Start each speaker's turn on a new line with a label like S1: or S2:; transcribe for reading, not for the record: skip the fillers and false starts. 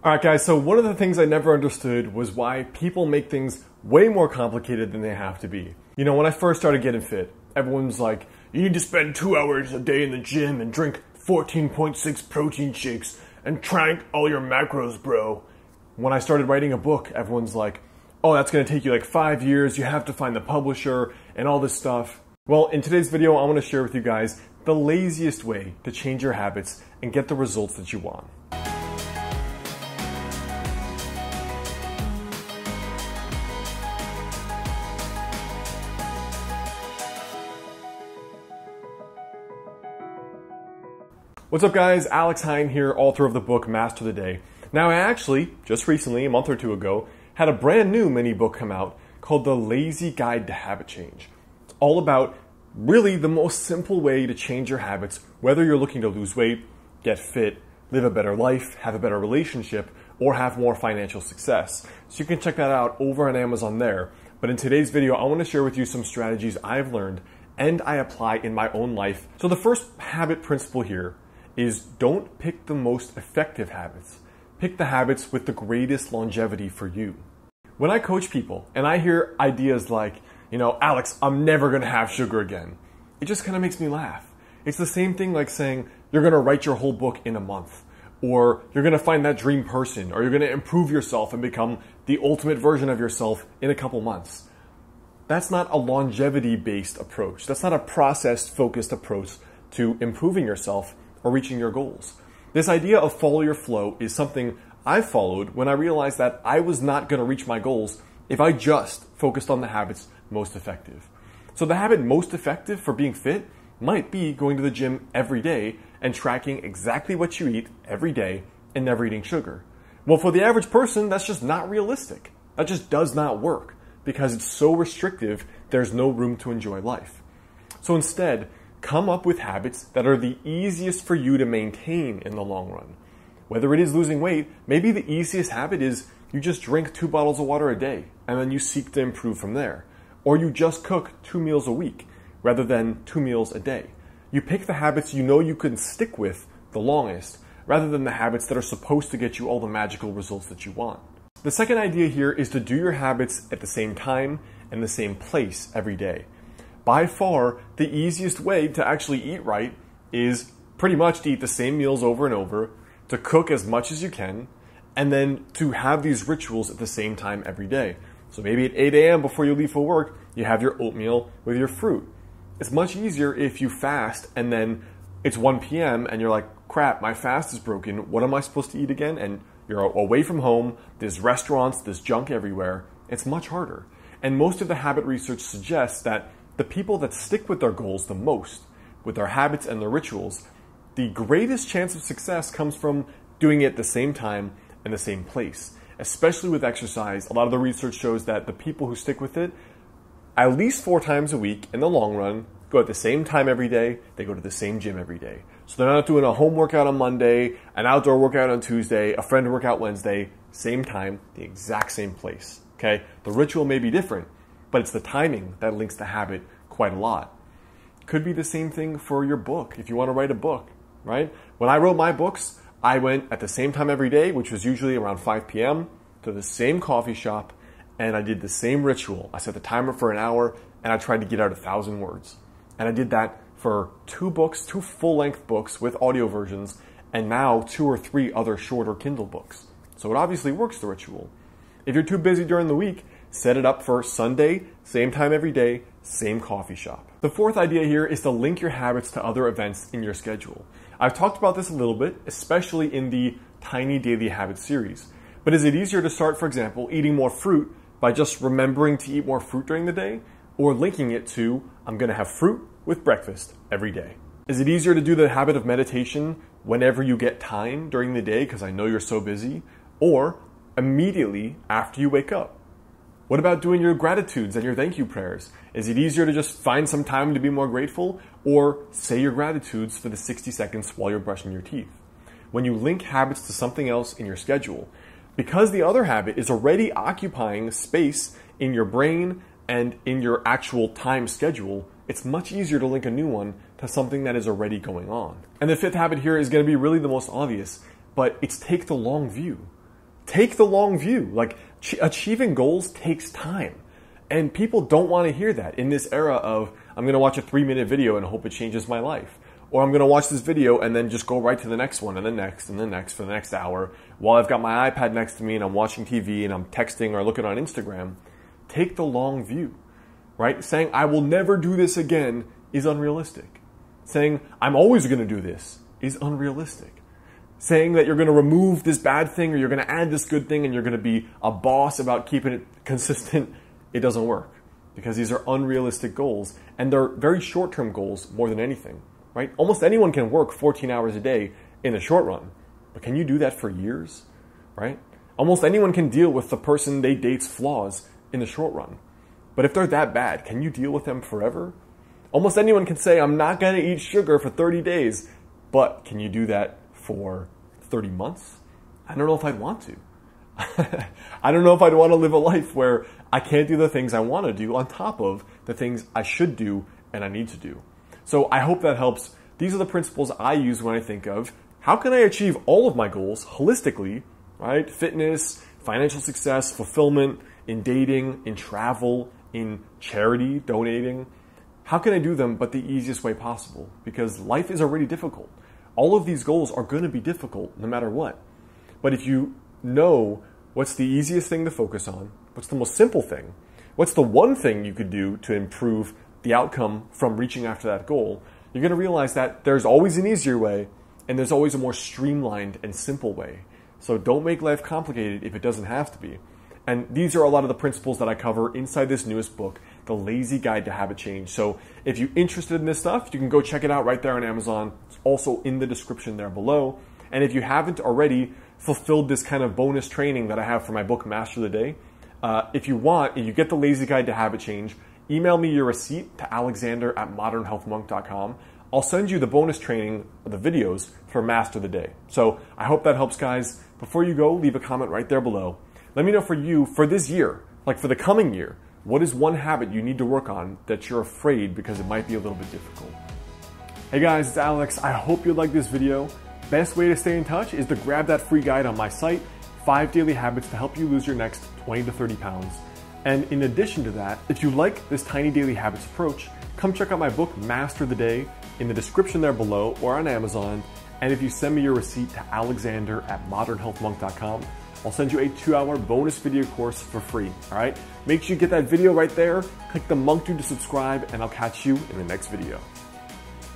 S1: Alright guys, so one of the things I never understood was why people make things way more complicated than they have to be. You know, when I first started getting fit, everyone's like, you need to spend 2 hours a day in the gym and drink 14.6 protein shakes and track all your macros, bro. When I started writing a book, everyone's like, oh, that's gonna take you like 5 years, you have to find the publisher and all this stuff. Well, in today's video, I wanna share with you guys the laziest way to change your habits and get the results that you want. What's up guys, Alex Hine here, author of the book Master the Day. Now I actually, just recently, a month or two ago, had a brand new mini book come out called The Lazy Guide to Habit Change. It's all about really the most simple way to change your habits, whether you're looking to lose weight, get fit, live a better life, have a better relationship, or have more financial success. So you can check that out over on Amazon there. But in today's video, I want to share with you some strategies I've learned and I apply in my own life. So the first habit principle here is don't pick the most effective habits. Pick the habits with the greatest longevity for you. When I coach people and I hear ideas like, you know, Alex, I'm never gonna have sugar again, it just kind of makes me laugh. It's the same thing like saying you're gonna write your whole book in a month, or you're gonna find that dream person, or you're gonna improve yourself and become the ultimate version of yourself in a couple months. That's not a longevity-based approach. That's not a process-focused approach to improving yourself or reaching your goals. This idea of follow your flow is something I followed when I realized that I was not going to reach my goals if I just focused on the habits most effective. So the habit most effective for being fit might be going to the gym every day and tracking exactly what you eat every day and never eating sugar. Well, for the average person, that's just not realistic. That just does not work because it's so restrictive, there's no room to enjoy life. So instead, come up with habits that are the easiest for you to maintain in the long run. Whether it is losing weight, maybe the easiest habit is you just drink 2 bottles of water a day and then you seek to improve from there. Or you just cook 2 meals a week rather than 2 meals a day. You pick the habits you know you can stick with the longest rather than the habits that are supposed to get you all the magical results that you want. The second idea here is to do your habits at the same time and the same place every day. By far, the easiest way to actually eat right is pretty much to eat the same meals over and over, to cook as much as you can, and then to have these rituals at the same time every day. So maybe at 8 a.m. before you leave for work, you have your oatmeal with your fruit. It's much easier if you fast and then it's 1 p.m. and you're like, crap, my fast is broken. What am I supposed to eat again? And you're away from home, there's restaurants, there's junk everywhere. It's much harder. And most of the habit research suggests that the people that stick with their goals the most, with their habits and their rituals, the greatest chance of success comes from doing it at the same time and the same place. Especially with exercise, a lot of the research shows that the people who stick with it at least 4 times a week in the long run go at the same time every day, they go to the same gym every day. So they're not doing a home workout on Monday, an outdoor workout on Tuesday, a friend workout Wednesday, same time, the exact same place. Okay? The ritual may be different, but it's the timing that links the habit quite a lot. Could be the same thing for your book if you want to write a book, right? When I wrote my books, I went at the same time every day, which was usually around 5 p.m., to the same coffee shop, and I did the same ritual. I set the timer for an hour, and I tried to get out 1,000 words. And I did that for 2 books, 2 full-length books with audio versions, and now 2 or 3 other shorter Kindle books. So it obviously works, the ritual. If you're too busy during the week, set it up for Sunday, same time every day, same coffee shop. The fourth idea here is to link your habits to other events in your schedule. I've talked about this a little bit, especially in the Tiny Daily Habits series. But is it easier to start, for example, eating more fruit by just remembering to eat more fruit during the day, or linking it to, I'm gonna have fruit with breakfast every day? Is it easier to do the habit of meditation whenever you get time during the day, because I know you're so busy, or immediately after you wake up? What about doing your gratitudes and your thank you prayers? Is it easier to just find some time to be more grateful, or say your gratitudes for the 60 seconds while you're brushing your teeth? When you link habits to something else in your schedule, because the other habit is already occupying space in your brain and in your actual time schedule, it's much easier to link a new one to something that is already going on. And the fifth habit here is going to be really the most obvious, but it's take the long view. Take the long view. Like, achieving goals takes time. And people don't want to hear that in this era of, I'm going to watch a 3-minute video and hope it changes my life. Or I'm going to watch this video and then just go right to the next one and the next and the next for the next hour while I've got my iPad next to me and I'm watching TV and I'm texting or looking on Instagram. Take the long view, right? Saying, I will never do this again is unrealistic. Saying, I'm always going to do this is unrealistic. Saying that you're going to remove this bad thing or you're going to add this good thing and you're going to be a boss about keeping it consistent, it doesn't work. Because these are unrealistic goals and they're very short-term goals more than anything, right? Almost anyone can work 14 hours a day in the short run, but can you do that for years, right? Almost anyone can deal with the person they date's flaws in the short run. But if they're that bad, can you deal with them forever? Almost anyone can say, I'm not going to eat sugar for 30 days, but can you do that for 30 months? I don't know if I'd want to. I don't know if I'd want to live a life where I can't do the things I want to do on top of the things I should do and I need to do. So I hope that helps. These are the principles I use when I think of how can I achieve all of my goals holistically, right? Fitness, financial success, fulfillment, in dating, in travel, in charity, donating. How can I do them but the easiest way possible? Because life is already difficult. All of these goals are going to be difficult no matter what. But if you know what's the easiest thing to focus on, what's the most simple thing, what's the one thing you could do to improve the outcome from reaching after that goal, you're going to realize that there's always an easier way and there's always a more streamlined and simple way. So don't make life complicated if it doesn't have to be. And these are a lot of the principles that I cover inside this newest book, The Lazy Guide to Habit Change. So if you're interested in this stuff, you can go check it out right there on Amazon. It's also in the description there below. And if you haven't already fulfilled this kind of bonus training that I have for my book, Master the Day, if you want, if you get The Lazy Guide to Habit Change, email me your receipt to alexander@modernhealthmonk.com. I'll send you the bonus training, the videos for Master the Day. So I hope that helps, guys. Before you go, leave a comment right there below. Let me know for you, for this year, like for the coming year, what is one habit you need to work on that you're afraid because it might be a little bit difficult? Hey guys, it's Alex. I hope you liked this video. Best way to stay in touch is to grab that free guide on my site, 5 Daily Habits to help you lose your next 20 to 30 pounds. And in addition to that, if you like this tiny daily habits approach, come check out my book, Master the Day, in the description there below or on Amazon. And if you send me your receipt to alexander@modernhealthmonk.com, I'll send you a 2-hour bonus video course for free, all right? Make sure you get that video right there, click the monk dude to subscribe, and I'll catch you in the next video.